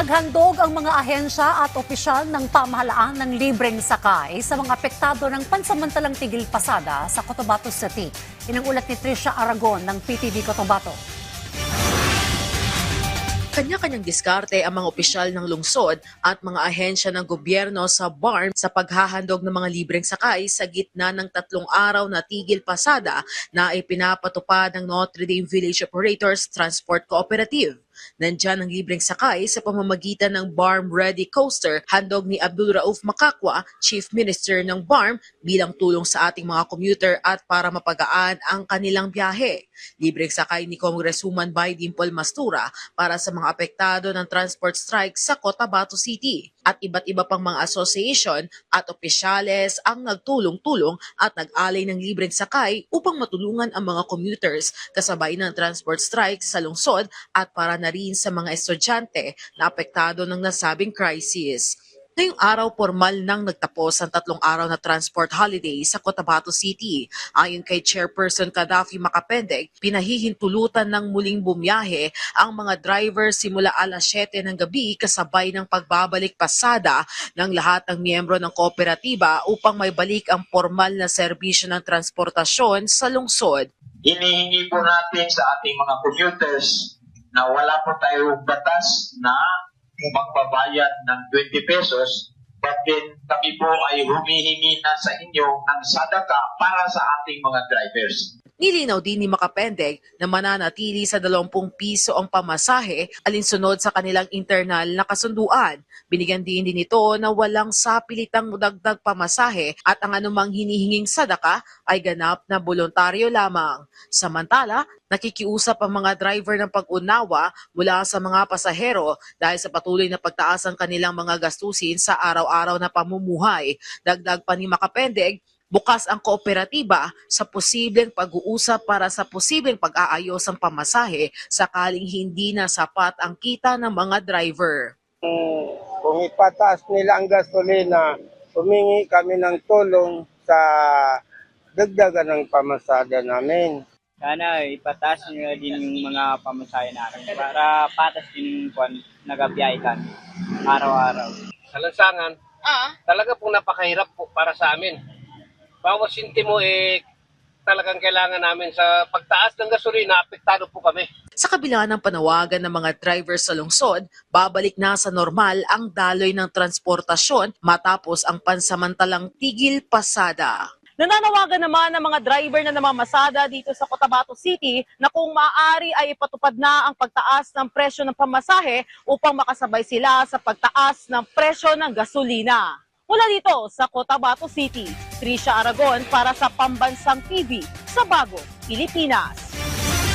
Naghandog ang mga ahensya at opisyal ng pamahalaan ng libreng sakay sa mga apektado ng pansamantalang tigil pasada sa Cotabato City. Inang ulat ni Trisha Aragon ng PTV Cotabato. Kanya-kanyang diskarte ang mga opisyal ng lungsod at mga ahensya ng gobyerno sa BARM sa paghahandog ng mga libreng sakay sa gitna ng 3 araw na tigil pasada na ipinapatupad ng Notre Dame Village Operators Transport Cooperative. Nandyan ang libreng sakay sa pamamagitan ng BARM Ready Coaster, handog ni Abdul Rauf Makakwa, Chief Minister ng BARM, bilang tulong sa ating mga commuter at para mapagaan ang kanilang biyahe. Libreng sakay ni Congresswoman Bay Dimple Mastura para sa mga apektado ng transport strike sa Cotabato City. At iba't iba pang mga association at opisyales ang nagtulong-tulong at nag-alay ng libreng sakay upang matulungan ang mga commuters kasabay ng transport strike sa lungsod at para na rin sa mga estudyante na apektado ng nasabing crisis. Ngayong araw, formal nang nagtapos ang 3 araw na transport holiday sa Cotabato City. Ayon kay Chairperson Gaddafi Makapendeg, pinahihintulutan ng muling bumiyahe ang mga driver simula alas 7 ng gabi kasabay ng pagbabalik pasada ng lahat ng miyembro ng kooperatiba upang may balik ang formal na serbisyo ng transportasyon sa lungsod. Hinihingi po natin sa ating mga commuters na wala po tayong batas na magbabayad ng 20 pesos, but then kami po ay humihingi na sa inyo ng sadaka para sa ating mga drivers. Nilinaw din ni Makapendeg na mananatili sa 20 piso ang pamasahe alinsunod sa kanilang internal na kasunduan. Binigyan din ito na walang sapilitang dagdag pamasahe at ang anumang hinihinging sadaka ay ganap na voluntaryo lamang. Samantala, nakikiusap ang mga driver ng pag-unawa mula sa mga pasahero dahil sa patuloy na pagtaas ng kanilang mga gastusin sa araw-araw na pamumuhay. Dagdag pa ni Makapendeg, bukas ang kooperatiba sa posibleng pag-uusap para sa posibleng pag-aayos ng pamasahe sakaling hindi na sapat ang kita ng mga driver. Kung ipataas nila ang gasolina, humingi kami ng tulong sa dagdagan ng pamasada namin. Sana ipataas nila din yung mga pamasahe namin para patas din yung nagabiyahe kami araw-araw. Sa lansangan, talaga pong napakahirap po para sa amin. Bawat sintimo talagang kailangan namin sa pagtaas ng gasolina, apektado po kami. Sa kabila ng panawagan ng mga driver sa lungsod, babalik na sa normal ang daloy ng transportasyon matapos ang pansamantalang tigil pasada. Nananawagan naman ng mga driver na namamasada dito sa Cotabato City na kung maaari ay ipatupad na ang pagtaas ng presyo ng pamasahe upang makasabay sila sa pagtaas ng presyo ng gasolina. Mula dito sa Cotabato City, Trisha Aragon para sa Pambansang TV sa Bagong Pilipinas.